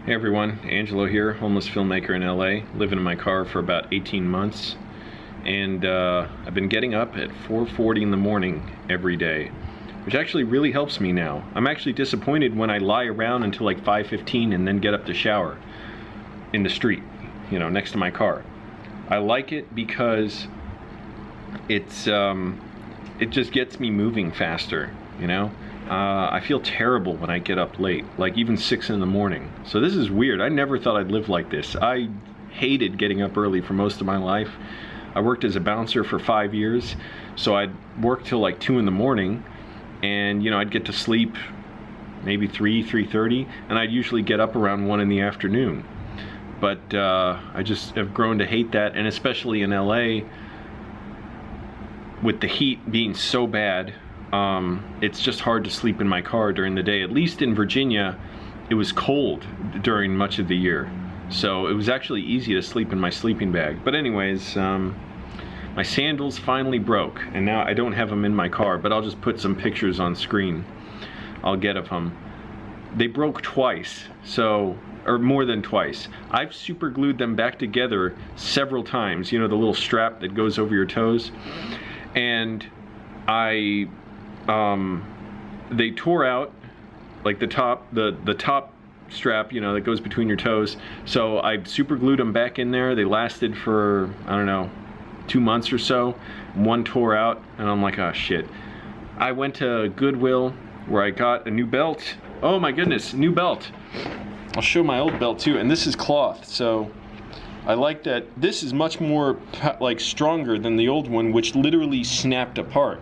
Hey everyone, Angelo here, homeless filmmaker in LA, living in my car for about 18 months. And I've been getting up at 4:40 in the morning every day, which actually really helps me now. I'm actually disappointed when I lie around until like 5:15 and then get up to shower in the street, you know, next to my car. I like it because it's it just gets me moving faster, you know? I feel terrible when I get up late, like even 6 in the morning. So this is weird. I never thought I'd live like this. I hated getting up early for most of my life. I worked as a bouncer for 5 years, so I'd work till like 2 in the morning, and you know, I'd get to sleep maybe 3:30, and I'd usually get up around 1 in the afternoon. But I just have grown to hate that, and especially in LA, with the heat being so bad, it's just hard to sleep in my car during the day. At least in Virginia, it was cold during much of the year, so it was actually easy to sleep in my sleeping bag. But anyways, my sandals finally broke, and now I don't have them in my car, but I'll just put some pictures on screen I'll get of them. They broke twice, so, or more than twice. I've super glued them back together several times, you know, the little strap that goes over your toes, and they tore out, like the top strap, you know, that goes between your toes. So I super glued them back in there. They lasted for, I don't know, 2 months or so. One tore out, and I'm like, oh shit. I went to Goodwill where I got a new belt. Oh my goodness, new belt. I'll show my old belt too, and this is cloth, so I like that this is much more like stronger than the old one, which literally snapped apart.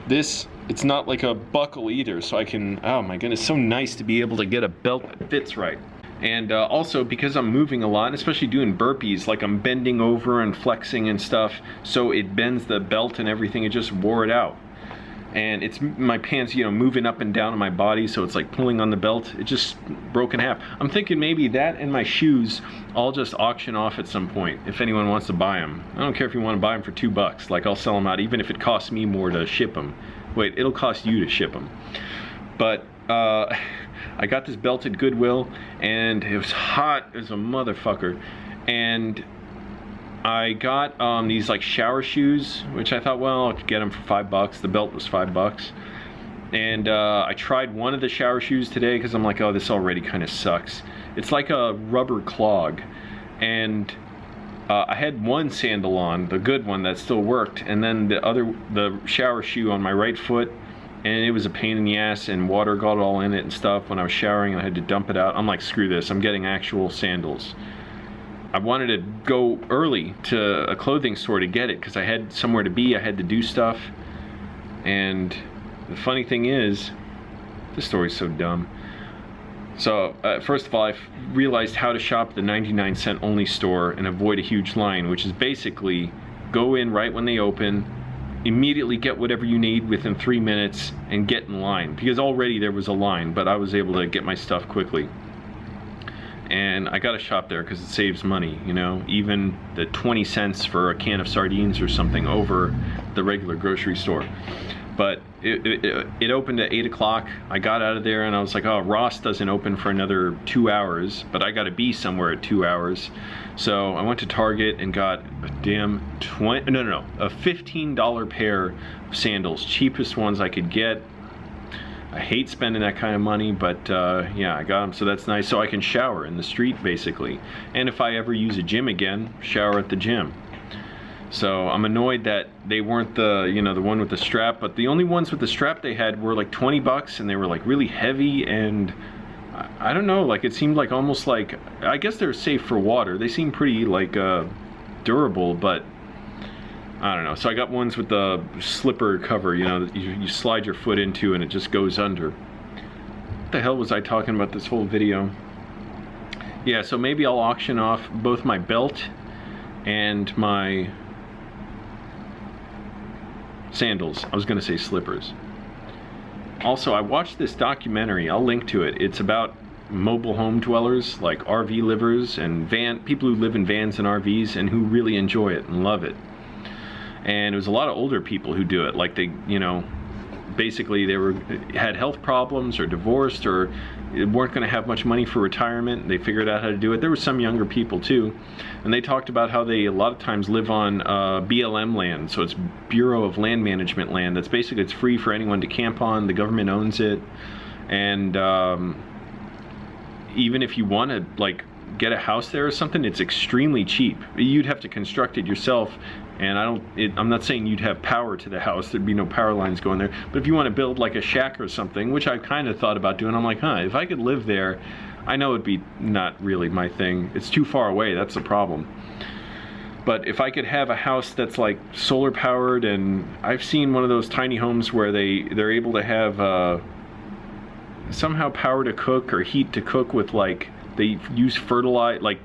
This, it's not like a buckle either, so I can, oh my goodness, so nice to be able to get a belt that fits right. And also, because I'm moving a lot, especially doing burpees, like I'm bending over and flexing and stuff, so it bends the belt and everything. It just wore it out. And it's my pants, you know, moving up and down on my body, so it's like pulling on the belt. It just broke in half. I'm thinking maybe that and my shoes I'll just auction off at some point if anyone wants to buy them. I don't care if you want to buy them for $2. Like, I'll sell them out even if it costs me more to ship them. Wait, it'll cost you to ship them. But I got this belt at Goodwill, and it was hot as a motherfucker. And I got these like shower shoes, which I thought, well, I could get them for $5. The belt was $5. And I tried one of the shower shoes today because I'm like, oh, this already kind of sucks. It's like a rubber clog. And I had one sandal on, the good one that still worked, and then the shower shoe on my right foot, and it was a pain in the ass, and water got all in it and stuff when I was showering, and I had to dump it out. I'm like, screw this, I'm getting actual sandals. I wanted to go early to a clothing store to get it because I had somewhere to be, I had to do stuff. And the funny thing is, this story's so dumb. So first of all, I realized how to shop the 99-cent only store and avoid a huge line, which is basically go in right when they open, immediately get whatever you need within 3 minutes, and get in line. Because already there was a line, but I was able to get my stuff quickly. And I gotta shop there because it saves money, you know, even the 20 cents for a can of sardines or something over the regular grocery store. But it opened at 8 o'clock. I got out of there and I was like, oh, Ross doesn't open for another 2 hours, but I gotta be somewhere at 2 hours. So I went to Target and got a damn a $15 pair of sandals, cheapest ones I could get. I hate spending that kind of money, but yeah, I got them, so that's nice. So I can shower in the street, basically. And if I ever use a gym again, shower at the gym. So I'm annoyed that they weren't the, you know, the one with the strap, but the only ones with the strap they had were like $20, and they were like really heavy, and I don't know, like it seemed like almost like, I guess they're safe for water. They seem pretty like durable, but I don't know. So I got ones with the slipper cover, you know, that you slide your foot into and it just goes under. What the hell was I talking about this whole video? Yeah, so maybe I'll auction off both my belt and my sandals. I was gonna say slippers. Also, I watched this documentary, I'll link to it. It's about mobile home dwellers, like RV livers and people who live in vans and RVs and who really enjoy it and love it. And it was a lot of older people who do it, like they, you know, basically they had health problems or divorced, or weren't going to have much money for retirement. They figured out how to do it. There were some younger people too, and they talked about how they a lot of times live on BLM land, so it's Bureau of Land Management land. That's basically, it's free for anyone to camp on. The government owns it, and even if you want to like get a house there or something, it's extremely cheap. You'd have to construct it yourself, and I'm not saying you'd have power to the house. There'd be no power lines going there. But if you want to build like a shack or something, which I kind of thought about doing, I'm like, if I could live there, I know it'd be not really my thing. It's too far away. That's the problem. But if I could have a house that's like solar powered, and I've seen one of those tiny homes where they're able to have somehow power to cook or heat to cook with, like, they use fertilizer, like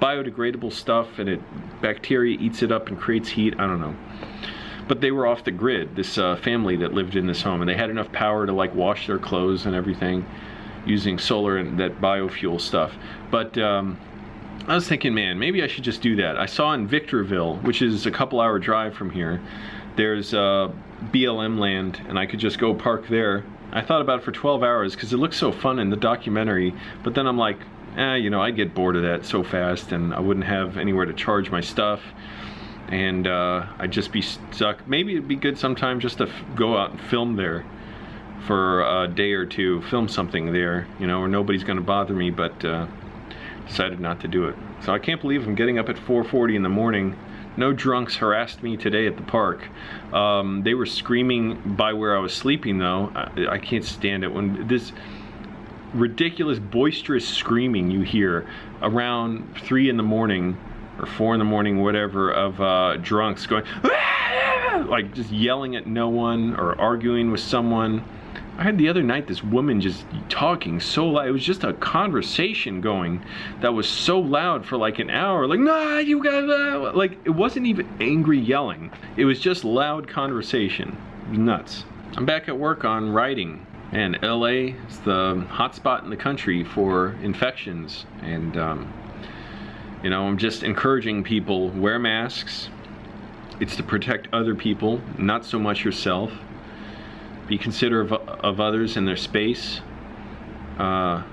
biodegradable stuff, and bacteria eats it up and creates heat. I don't know. But they were off the grid, this family that lived in this home, and they had enough power to like wash their clothes and everything using solar and that biofuel stuff. But I was thinking, man, maybe I should just do that. I saw in Victorville, which is a couple-hour drive from here, there's BLM land, and I could just go park there. I thought about it for 12 hours because it looks so fun in the documentary, but then I'm like, you know, I'd get bored of that so fast, and I wouldn't have anywhere to charge my stuff, and I'd just be stuck. Maybe it'd be good sometime just to go out and film there for a day or two, film something there, you know, where nobody's going to bother me, but decided not to do it. So I can't believe I'm getting up at 4:40 in the morning. No drunks harassed me today at the park. They were screaming by where I was sleeping, though. I can't stand it when this ridiculous, boisterous screaming you hear around 3 in the morning or 4 in the morning, whatever, of drunks going, like just yelling at no one or arguing with someone. I had the other night this woman just talking so loud. It was just a conversation going that was so loud for like an hour. Like, nah, you got like, it wasn't even angry yelling. It was just loud conversation. It was nuts. I'm back at work on writing, and LA is the hot spot in the country for infections. And you know, I'm just encouraging people, wear masks. It's to protect other people, not so much yourself. Be considerate of others and their space. Don't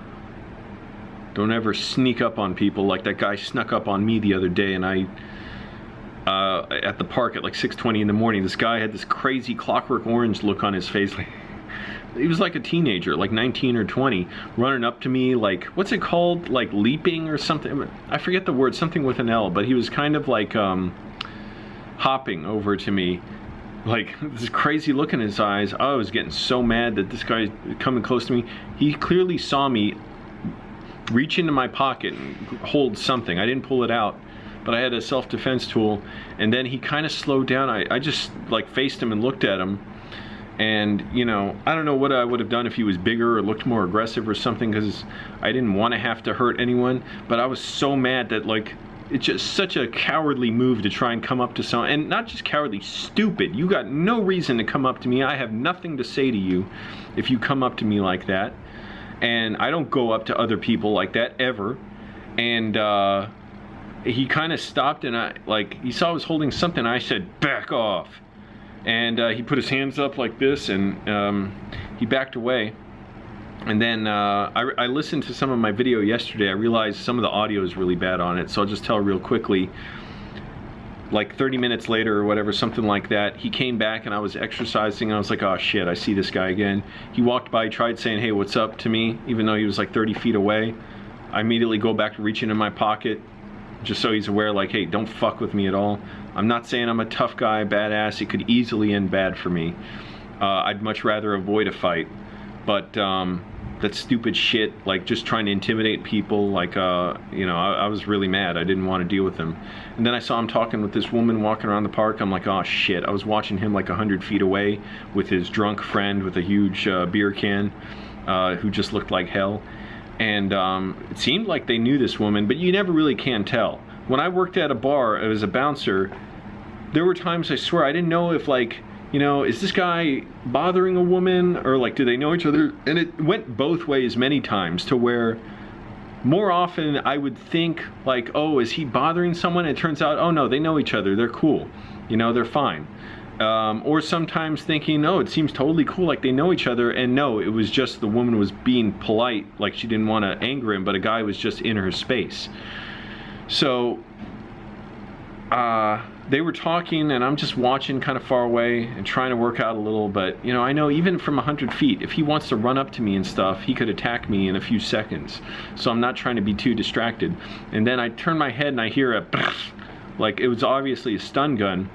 ever sneak up on people like that guy snuck up on me the other day, and at the park at like 6:20 in the morning. This guy had this crazy Clockwork Orange look on his face. Like, he was like a teenager, like 19 or 20, running up to me like, what's it called? Like leaping or something? I forget the word, something with an L, but he was kind of like hopping over to me. Like, this crazy look in his eyes. I was getting so mad that this guy coming close to me. He clearly saw me reach into my pocket and hold something. I didn't pull it out, but I had a self-defense tool. And then he kind of slowed down. I just like faced him and looked at him. And, you know, I don't know what I would have done if he was bigger or looked more aggressive or something, because I didn't want to have to hurt anyone. But I was so mad that, like, it's just such a cowardly move to try and come up to someone. And not just cowardly, stupid. You got no reason to come up to me. I have nothing to say to you if you come up to me like that. And I don't go up to other people like that, ever. And he kind of stopped, and he saw I was holding something. I said, back off. And he put his hands up like this, and he backed away. And then I listened to some of my video yesterday. I realized some of the audio is really bad on it, so I'll just tell real quickly. Like 30 minutes later or whatever, something like that, he came back, and I was exercising, and I was like, oh shit, I see this guy again. He walked by, tried saying, hey, what's up to me, even though he was like 30 feet away. I immediately go back to reaching in my pocket, just so he's aware, like, hey, don't fuck with me at all. I'm not saying I'm a tough guy, badass. It could easily end bad for me. I'd much rather avoid a fight. But that stupid shit, like just trying to intimidate people, like, you know, I was really mad. I didn't want to deal with him. And then I saw him talking with this woman walking around the park. I'm like, oh shit. I was watching him like 100 feet away with his drunk friend with a huge beer can, who just looked like hell. And it seemed like they knew this woman, but you never really can tell. When I worked at a bar as a bouncer, there were times, I swear, I didn't know if, like, you know, is this guy bothering a woman, or like, do they know each other? And it went both ways many times, to where more often I would think like, oh, is he bothering someone? And it turns out, oh no, they know each other, they're cool, you know, they're fine. Or sometimes thinking, oh, it seems totally cool, like they know each other, and no, it was just the woman was being polite, like she didn't want to anger him, but a guy was just in her space. So they were talking, and I'm just watching kind of far away and trying to work out a little, but you know, I know even from 100 feet, if he wants to run up to me and stuff, he could attack me in a few seconds. So I'm not trying to be too distracted. And then I turn my head and I hear a like it was obviously a stun gun.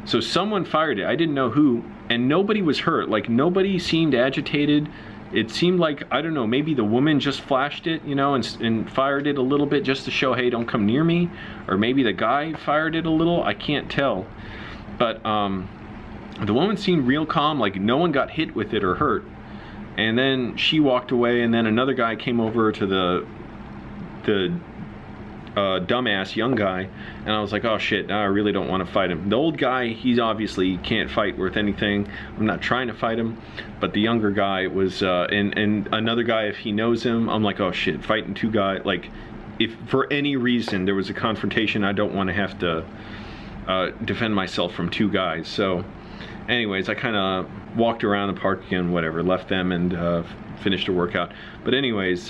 So someone fired it. I didn't know who, and nobody was hurt. Like nobody seemed agitated. It seemed like, I don't know, maybe the woman just flashed it, you know, and fired it a little bit just to show, hey, don't come near me. Or maybe the guy fired it a little. I can't tell. But the woman seemed real calm, like no one got hit with it or hurt. And then she walked away, and then another guy came over to the dumbass young guy, and I was like, oh shit, now I really don't want to fight him. The old guy, he's obviously can't fight worth anything. I'm not trying to fight him, but the younger guy was, and another guy, if he knows him, I'm like, oh shit, fighting two guys, like, if for any reason there was a confrontation, I don't want to have to defend myself from two guys. So anyways, I kind of walked around the park again, whatever, left them and finished a workout. But anyways,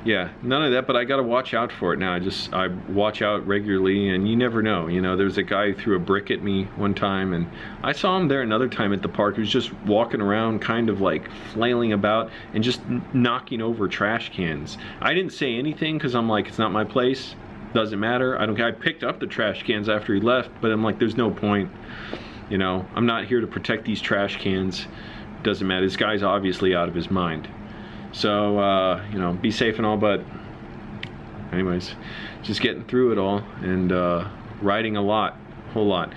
yeah, none of that, but I gotta watch out for it now. I watch out regularly, and you never know. You know, there's a guy who threw a brick at me one time, and I saw him there another time at the park. He was just walking around, kind of like flailing about and just knocking over trash cans. I didn't say anything because I'm like, it's not my place. Doesn't matter. I don't care. I picked up the trash cans after he left, but I'm like, there's no point. You know, I'm not here to protect these trash cans. Doesn't matter. This guy's obviously out of his mind. So, you know, be safe and all, but anyways, just getting through it all and writing a whole lot,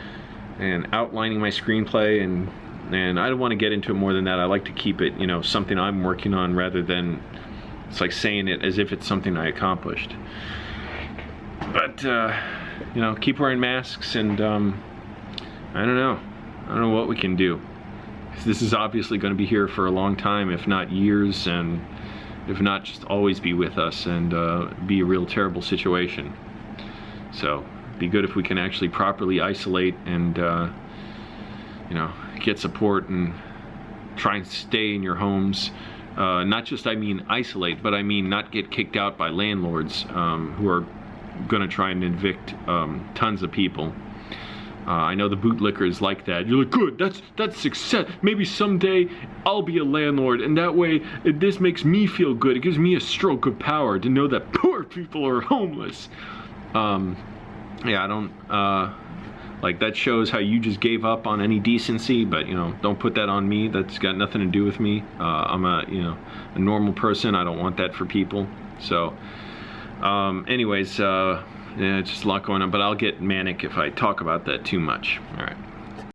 and outlining my screenplay, and I don't want to get into it more than that. I like to keep it, you know, something I'm working on rather than it's like saying it as if it's something I accomplished. But, you know, keep wearing masks, and I don't know what we can do. This is obviously going to be here for a long time, if not years, and if not just always be with us, and be a real terrible situation. So it'd be good if we can actually properly isolate and you know, get support and try and stay in your homes. Not just, I mean, isolate, but I mean not get kicked out by landlords who are going to try and evict tons of people. I know the bootlickers like that. You're like, good, that's success. Maybe someday I'll be a landlord, and that way this makes me feel good. It gives me a stroke of power to know that poor people are homeless. Yeah, I don't, like, that shows how you just gave up on any decency, but, you know, don't put that on me. That's got nothing to do with me. I'm a, you know, a normal person. I don't want that for people. So, anyways, yeah, it's just a lot going on, but I'll get manic if I talk about that too much. All right.